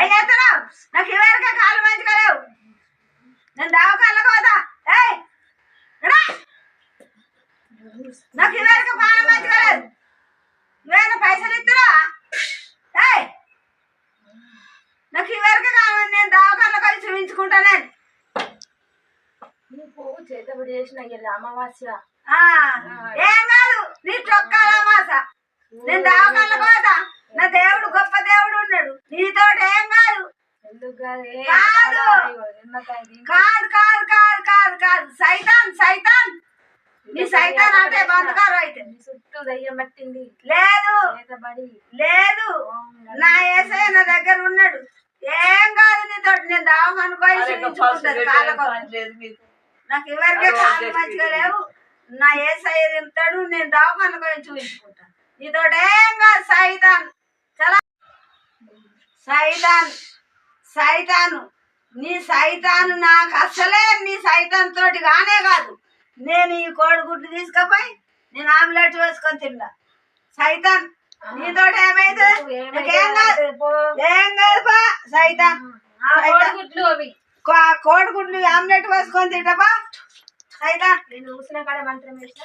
ఏం చేస్తున్నావు? నాకు ఇవరకే కాళ్ళు మంచిగా లేవు. నేను దావకాళ్ళకు పోతా. నాకు ఇవరకే బాగా మంచిగా లేదు. నువ్వేనా పైసలు ఇస్తున్నా? నాకు ఇవరకే కావాలి. నేను దావకాళ్ళకు వచ్చి చూపించుకుంటా. నేను నీకు చేతబడి చేసిన అమావాస్య ఏం కాదు. నీ చొక్కాల అమాస. నేను దావకాళ్ళకు పోతా. నా దేవుడు గొప్ప దేవుడు ఉన్నాడు. నీతోటి ఏం కాదు. కాదు కాదు కాదు కాదు కాదు కాదు సైతాన్ సైతాన్. నీ సైతాన్ అంటే బంధకారు అయితే చుట్టూ దయ్యం పట్టింది. లేదు లేదు, నా యేసయ్య నా దగ్గర ఉన్నాడు. ఏం కాదు నీతోటి. నేను దావకానికి పోయి చూపించుకుంటాను. నాకు ఎవరికే కాళ్ళు మంచిగా లేవు. నా యేసయ్య తింటాడు. నేను దావకానికి పోయి చూపించుకుంటాను. నీతోటి ఏం కాదు. సైతాన్ చాలా సైతాన్ సైతాను. నీ సైతాను నాకు అసలే నీ సైతాన్ తోటి కానే కాదు. నేను ఈ కోడిగుడ్లు తీసుకపోయి నేను ఆమ్లెట్ వేసుకొని తిన్నా. సైతాన్ నీతోటి ఏమైతే ఏం కాదు. ఏం కాదు బా సైతాన్. కోడిగుడ్లు ఆమ్లెట్ వేసుకొని తింటావా సైతాన్? నేను చూసిన కాడ మంత్రం వేసిన